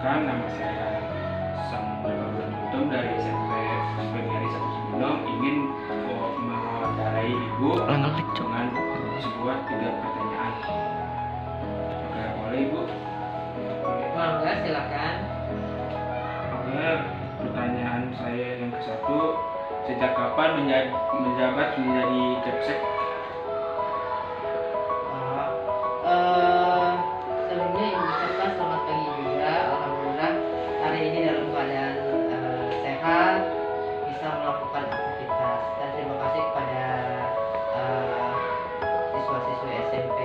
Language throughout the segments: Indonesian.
Perkenalkan, nama saya Samuel Gautam dari SMP PGRI 1 Cibinong, ingin mewawancarai Ibu dengan sebuah 3 pertanyaan. Oke, boleh Ibu? Mangga, silakan. Oke, pertanyaan saya yang ke-1, sejak kapan menjabat menjadi Kepsek? Sebelumnya Ibu ucapkan selamat pagi juga. Alhamdulillah hari ini dalam keadaan sehat, bisa melakukan aktivitas, dan terima kasih kepada siswa-siswi SMP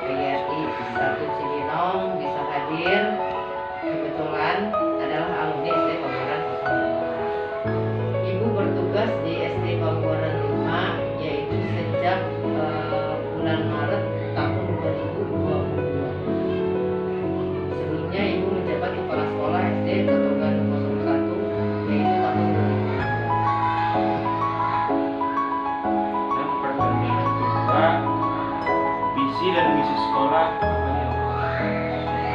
PGRI 1 Cibinong bisa hadir. Kebetulan adalah alumni SD Pabuaran 05. Ibu bertugas di SD Pabuaran 5 yaitu sejak bulan Maret tahun 2022. Sebelumnya Ibu menjabat kepala sekolah SD Totogan 01 yaitu tahun 2015. Dan pertanyaan kedua, visi dan misi sekolah apa ya?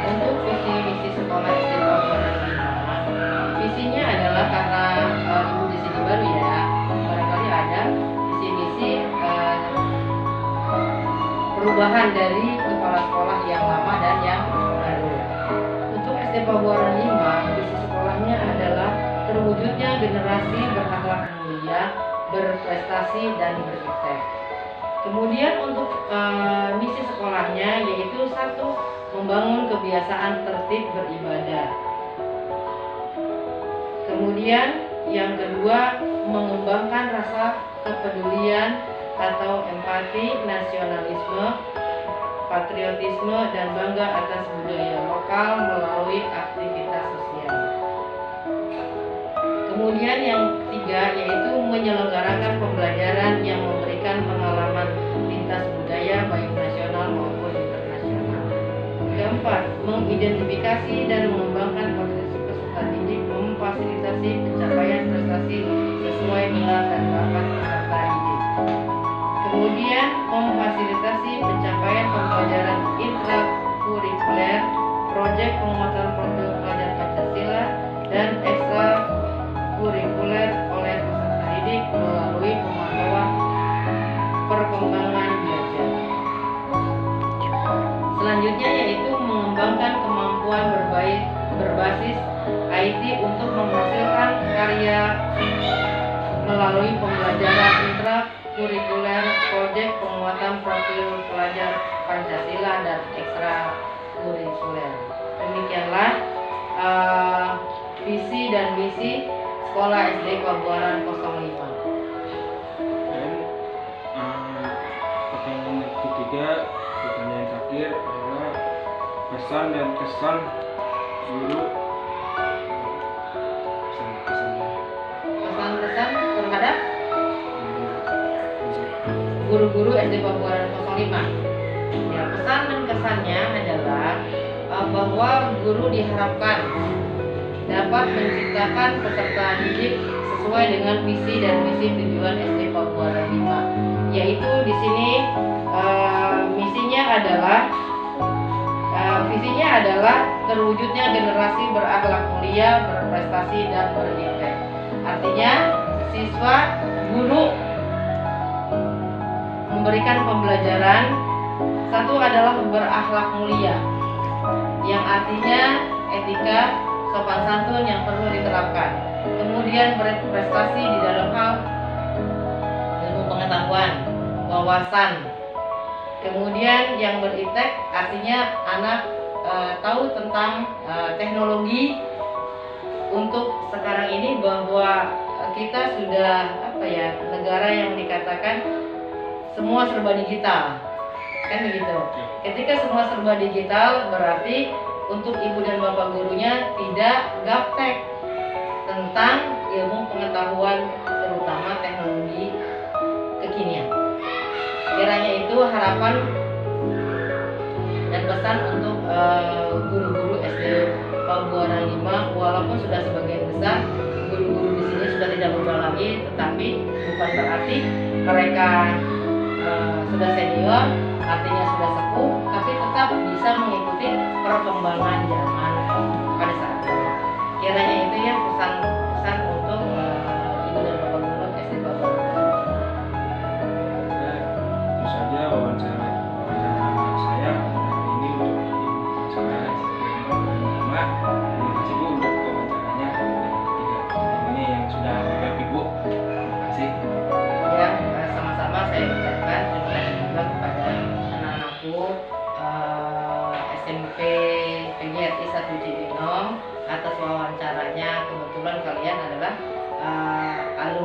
Untuk visi misi sekolah SD Pabuaran 5, visinya adalah karena Ibu di sini baru ya, barangkali ada visi misi perubahan dari kepala sekolah yang lama dan yang baru. Untuk SD Pabuaran 5, visi sekolahnya adalah terwujudnya generasi berakhlak mulia, berprestasi dan berimpact. Kemudian untuk misi sekolahnya yaitu 1, membangun kebiasaan tertib beribadah. Kemudian yang kedua, mengembangkan rasa kepedulian atau empati, nasionalisme, patriotisme, dan bangga atas budaya lokal melalui aktivitas sosial. Kemudian yang ketiga yaitu menyelenggarakan pembelajaran yang memberikan pengalaman lintas budaya baik nasional maupun internasional. Keempat, mengidentifikasi dan mengembangkan potensi peserta didik, memfasilitasi pencapaian prestasi sesuai minat dan bakat peserta didik. Kemudian memfasilitasi pencapaian pembelajaran intrakurikuler, proyek penguatan profil pelajar Pancasila, dan ekstrakurikuler oleh peserta didik melalui pemantauan perkembangan belajar. Selanjutnya yaitu mengembangkan kemampuan berbasis IT untuk menghasilkan karya melalui pembelajaran intrakurikuler, proyek penguatan profil pelajar Pancasila, dan ekstrakurikuler. Demikianlah visi dan misi Sekolah SD Pabuaran 05. Dan pertanyaan ketiga, pertanyaan terakhir adalah pesan dan kesan guru. Pesan-kesannya. Pesan-pesan terhadap guru-guru SD Pabuaran 05. Ya, pesan dan kesannya adalah bahwa guru diharapkan dapat menciptakan peserta didik sesuai dengan visi dan misi tujuan SD Pabuaran 5. Yaitu di sini visinya adalah terwujudnya generasi berakhlak mulia, berprestasi dan berimpact. Artinya siswa guru memberikan pembelajaran, 1 adalah berakhlak mulia, yang artinya etika, sopan santun yang perlu diterapkan. Kemudian berprestasi di dalam hal ilmu pengetahuan, wawasan. Kemudian yang berimpact artinya anak tahu tentang teknologi. Untuk sekarang ini bahwa kita sudah negara yang dikatakan semua serba digital, kan begitu. Ketika semua serba digital berarti untuk ibu dan bapak gurunya tidak gaptek tentang ilmu pengetahuan terutama teknologi kekinian. Kiranya itu harapan dan pesan untuk guru-guru SD Pabuaran 5, walaupun sudah sebagian besar guru-guru di sini sudah tidak muda lagi, tetapi bukan berarti mereka sudah senior, artinya sudah sepuh, tapi tetap bisa mengikuti perkembangan zaman.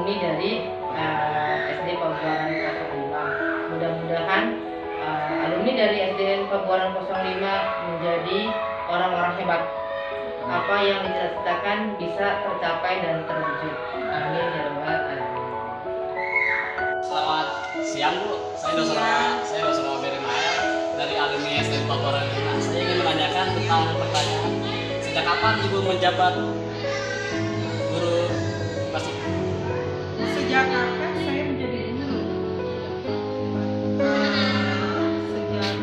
alumni dari SD Pabuaran 05. Mudah-mudahan alumni dari SD Pabuaran 05 menjadi orang-orang hebat. Apa yang dicita-citakan bisa tercapai dan terwujud. Amin ya rabbal alamin. Selamat siang Bu, saya Dr. Maberi Maya dari alumni SD Pabuaran 5. Saya ingin menanyakan tentang pertanyaan, sejak kapan Ibu menjabat guru kelas ini? Sejak kapan saya menjadi guru? Sejak saya sudah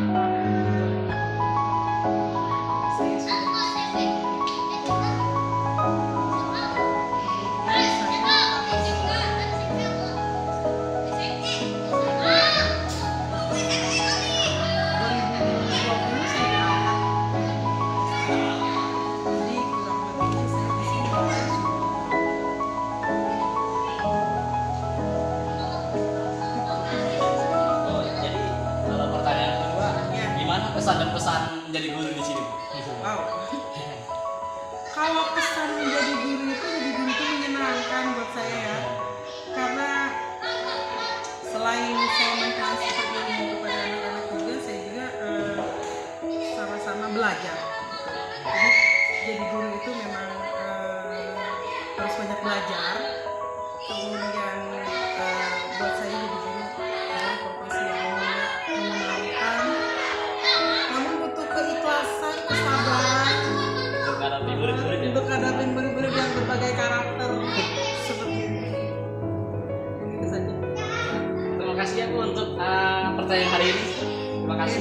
pesan dan pesan menjadi guru di sini, Bu? wow. Kalau pesan menjadi guru itu menyenangkan buat saya ya, karena selain saya mentransfer ilmu kepada anak-anak juga, saya juga sama-sama belajar. Jadi guru itu memang harus banyak belajar. Kemudian buat saya jadi guru adalah profesi yang menyenangkan. Namun butuh keikhlasan, kesabaran untuk hadapin murid-murid yang berbagai karakter seperti ini. Begitu saja. Terima kasih ya Bu untuk pertanyaan hari ini. Terima kasih.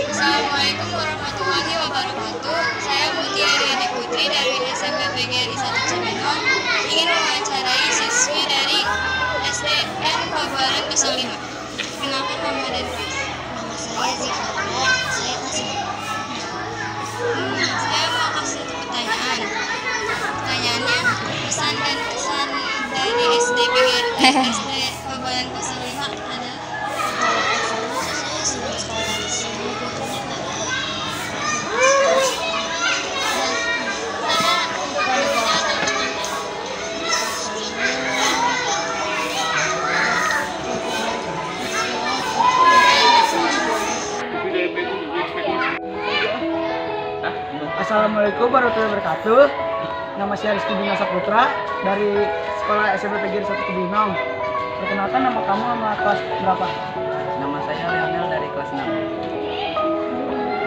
Assalamualaikum warahmatullahi wabarakatuh. Saya Mutiara Edi Putri dari SMP PGRI 1 Cibinong ingin mewawancarai siswi dari SDN Pabuaran 05. Perkenalkan nama dan kelas. Nama saya Zikara, saya kelas 5. Saya mau kasih pertanyaan. Pertanyaannya, pesan dan kesan dari SD Pabuaran 05 adalah Kalau kesannya saya senang sekolah di sini, tentunya karena Assalamualaikum warahmatullahi wabarakatuh. Nama saya Rizky Bina Saputra dari sekolah SMP PGRI 1 Cibinong. Perkenalkan, nama kamu sama kelas berapa? Nama saya Leonel dari kelas 6.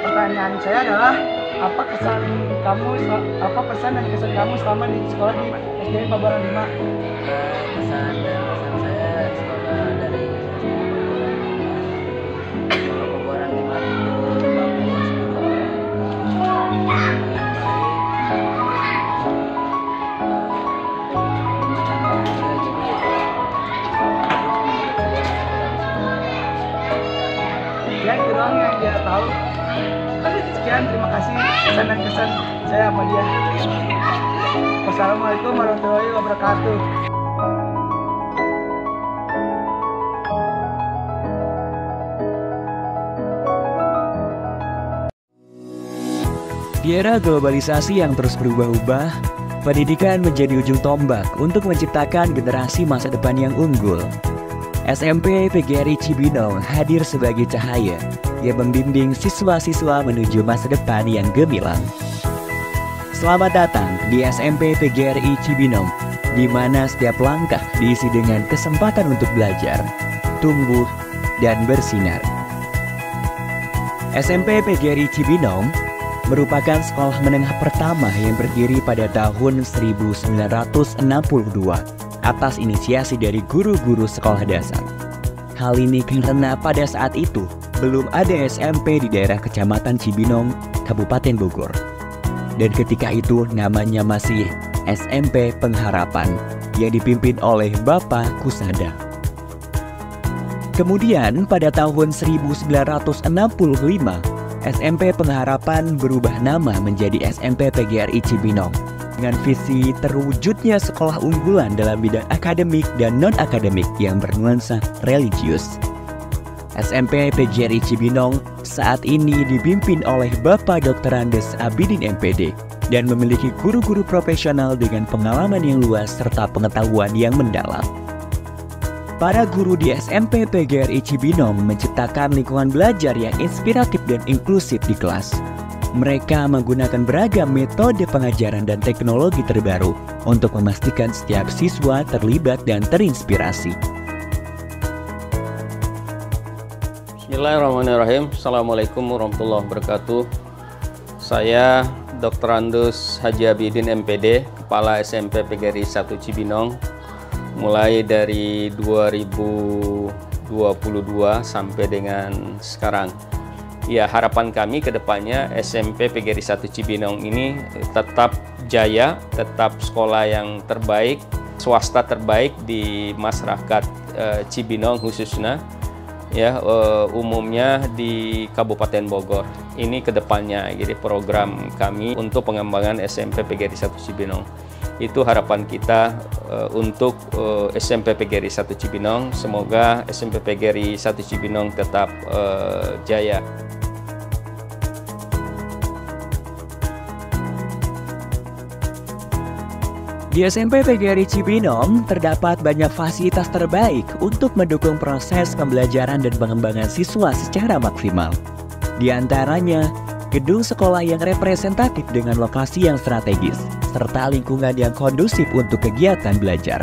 Pertanyaan saya adalah apa pesan dan kesan kamu selama di sekolah di SD Pabuaran 5? Pesan dan kesan saya sekolah dari sekolah Pabuaran 5 itu bagus, Ya, itu doang yang dia tahu. Sekian, terima kasih pesan dan kesan saya sama dia. Wassalamualaikum warahmatullahi wabarakatuh. Di era globalisasi yang terus berubah-ubah, pendidikan menjadi ujung tombak untuk menciptakan generasi masa depan yang unggul. SMP PGRI Cibinong hadir sebagai cahaya yang membimbing siswa-siswa menuju masa depan yang gemilang. Selamat datang di SMP PGRI Cibinong, di mana setiap langkah diisi dengan kesempatan untuk belajar, tumbuh, dan bersinar. SMP PGRI Cibinong merupakan sekolah menengah pertama yang berdiri pada tahun 1962 atas inisiasi dari guru-guru sekolah dasar. Hal ini karena pada saat itu belum ada SMP di daerah Kecamatan Cibinong, Kabupaten Bogor. Dan ketika itu namanya masih SMP Pengharapan yang dipimpin oleh Bapak Kusada. Kemudian pada tahun 1965, SMP Pengharapan berubah nama menjadi SMP PGRI Cibinong dengan visi terwujudnya sekolah unggulan dalam bidang akademik dan non-akademik yang bernuansa religius. SMP PGRI Cibinong saat ini dipimpin oleh Bapak Dr. Andes Abidin MPD dan memiliki guru-guru profesional dengan pengalaman yang luas serta pengetahuan yang mendalam. Para guru di SMP PGRI Cibinong menciptakan lingkungan belajar yang inspiratif dan inklusif di kelas. Mereka menggunakan beragam metode pengajaran dan teknologi terbaru untuk memastikan setiap siswa terlibat dan terinspirasi. Bismillahirrahmanirrahim. Assalamualaikum warahmatullahi wabarakatuh. Saya Dr. Andes Haji Abidin MPD, Kepala SMP PGRI 1 Cibinong, mulai dari 2022 sampai dengan sekarang. Ya, harapan kami ke depannya SMP PGRI 1 Cibinong ini tetap jaya, tetap sekolah yang terbaik, swasta terbaik di masyarakat Cibinong khususnya, ya umumnya di Kabupaten Bogor. Ini ke depannya, jadi program kami untuk pengembangan SMP PGRI 1 Cibinong. Itu harapan kita untuk SMP PGRI 1 Cibinong. Semoga SMP PGRI 1 Cibinong tetap jaya. Di SMP PGRI Cibinong terdapat banyak fasilitas terbaik untuk mendukung proses pembelajaran dan pengembangan siswa secara maksimal. Di antaranya, gedung sekolah yang representatif dengan lokasi yang strategis, serta lingkungan yang kondusif untuk kegiatan belajar.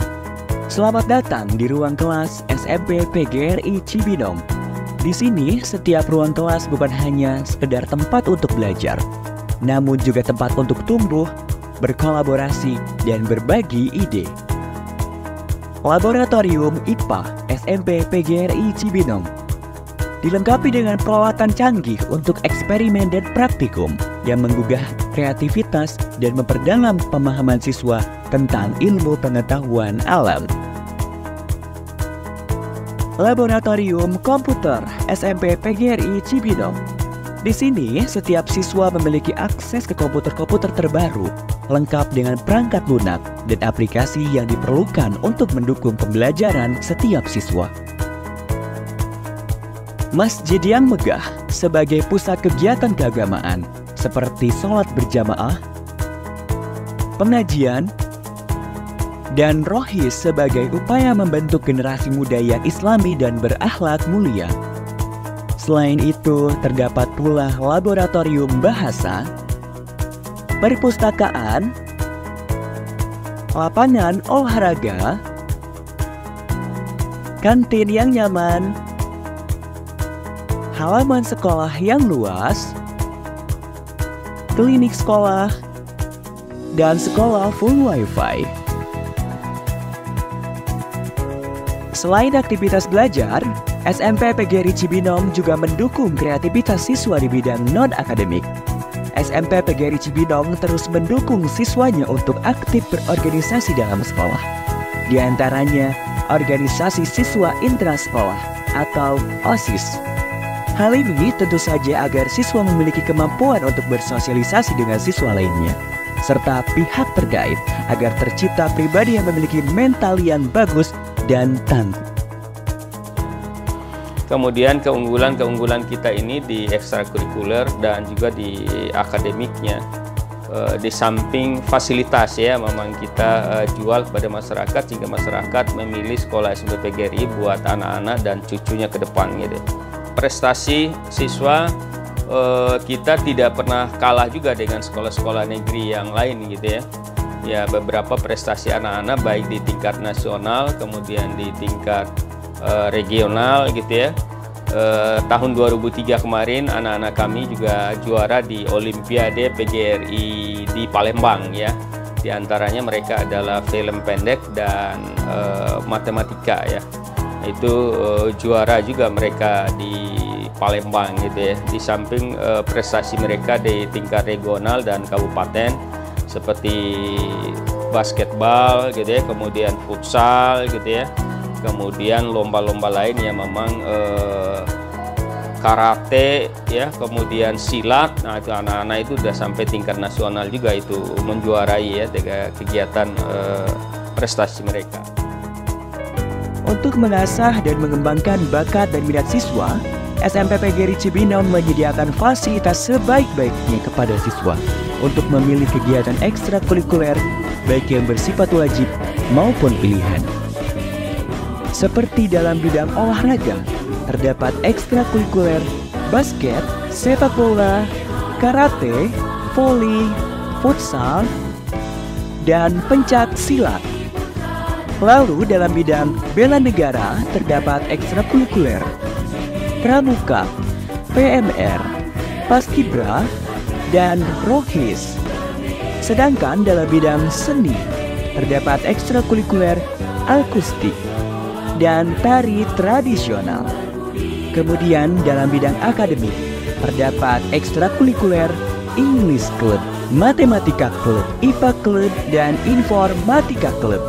Selamat datang di ruang kelas SMP PGRI Cibinong. Di sini, setiap ruang kelas bukan hanya sekedar tempat untuk belajar, namun juga tempat untuk tumbuh, berkolaborasi, dan berbagi ide. Laboratorium IPA SMP PGRI Cibinong dilengkapi dengan peralatan canggih untuk eksperimen dan praktikum yang menggugah kreativitas dan memperdalam pemahaman siswa tentang ilmu pengetahuan alam. Laboratorium Komputer SMP PGRI Cibinong. Di sini, setiap siswa memiliki akses ke komputer-komputer terbaru, lengkap dengan perangkat lunak dan aplikasi yang diperlukan untuk mendukung pembelajaran setiap siswa. Masjid yang megah sebagai pusat kegiatan keagamaan seperti sholat berjamaah, pengajian, dan rohis sebagai upaya membentuk generasi muda yang islami dan berakhlak mulia. Selain itu, terdapat pula laboratorium bahasa, perpustakaan, lapangan olahraga, kantin yang nyaman, halaman sekolah yang luas, klinik sekolah, dan sekolah full wifi. Selain aktivitas belajar, SMP PGRI Cibinong juga mendukung kreativitas siswa di bidang non-akademik. SMP PGRI Cibinong terus mendukung siswanya untuk aktif berorganisasi dalam sekolah. Di antaranya, organisasi siswa intrasekolah atau OSIS. Hal ini tentu saja agar siswa memiliki kemampuan untuk bersosialisasi dengan siswa lainnya, serta pihak terkait agar tercipta pribadi yang memiliki mental yang bagus dan tangguh. Kemudian keunggulan kita ini di ekstrakurikuler dan juga di akademiknya. Di samping fasilitas ya, memang kita jual kepada masyarakat sehingga masyarakat memilih sekolah SMP PGRI buat anak-anak dan cucunya ke depan gitu. Prestasi siswa kita tidak pernah kalah juga dengan sekolah-sekolah negeri yang lain gitu ya. Ya, beberapa prestasi anak-anak baik di tingkat nasional kemudian di tingkat regional gitu ya. Tahun 2003 kemarin anak-anak kami juga juara di Olimpiade PGRI di Palembang ya. Di antaranya mereka adalah film pendek dan matematika ya. Itu juara juga mereka di Palembang gitu ya. Di samping prestasi mereka di tingkat regional dan kabupaten seperti basketball gitu ya, kemudian futsal gitu ya. Kemudian lomba-lomba lain yang memang karate ya, kemudian silat. Nah, itu anak-anak itu sudah sampai tingkat nasional juga itu menjuarai ya dengan kegiatan prestasi mereka. Untuk mengasah dan mengembangkan bakat dan minat siswa, SMP PGRI Cibinong menyediakan fasilitas sebaik-baiknya kepada siswa untuk memilih kegiatan ekstrakurikuler baik yang bersifat wajib maupun pilihan. Seperti dalam bidang olahraga, terdapat ekstrakurikuler basket, sepak bola, karate, voli, futsal, dan pencak silat. Lalu dalam bidang bela negara terdapat ekstrakurikuler pramuka, PMR, paskibra, dan rohis. Sedangkan dalam bidang seni terdapat ekstrakurikuler akustik dan tari tradisional. Kemudian dalam bidang akademik terdapat ekstrakurikuler English Club, Matematika Club, IPA Club, dan Informatika Club.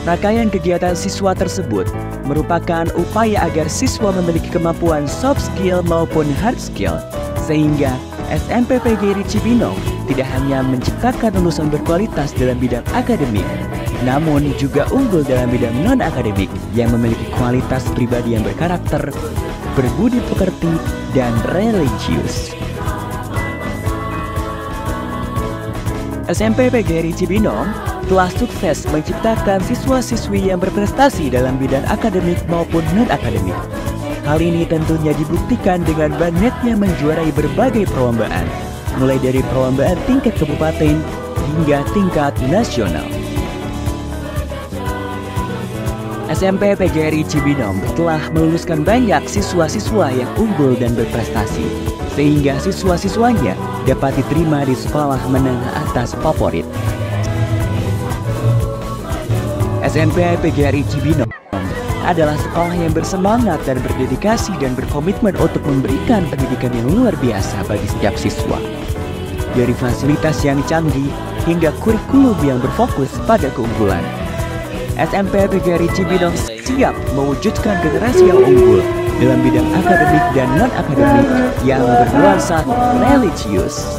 Rangkaian kegiatan siswa tersebut merupakan upaya agar siswa memiliki kemampuan soft skill maupun hard skill, sehingga SMP PGRI Cibinong tidak hanya menciptakan lulusan berkualitas dalam bidang akademik, namun juga unggul dalam bidang non-akademik yang memiliki kualitas pribadi yang berkarakter, berbudi pekerti, dan religius. SMP PGRI Cibinong telah sukses menciptakan siswa-siswi yang berprestasi dalam bidang akademik maupun non-akademik. Hal ini tentunya dibuktikan dengan banyaknya menjuarai berbagai perlombaan, mulai dari perlombaan tingkat kabupaten hingga tingkat nasional. SMP PGRI Cibinong telah meluluskan banyak siswa-siswa yang unggul dan berprestasi, sehingga siswa-siswanya dapat diterima di sekolah menengah atas favorit. SMP PGRI Cibinong adalah sekolah yang bersemangat dan berdedikasi dan berkomitmen untuk memberikan pendidikan yang luar biasa bagi setiap siswa. Dari fasilitas yang canggih hingga kurikulum yang berfokus pada keunggulan, SMP PGRI Cibinong siap mewujudkan generasi yang unggul dalam bidang akademik dan non-akademik yang bernuansa religius.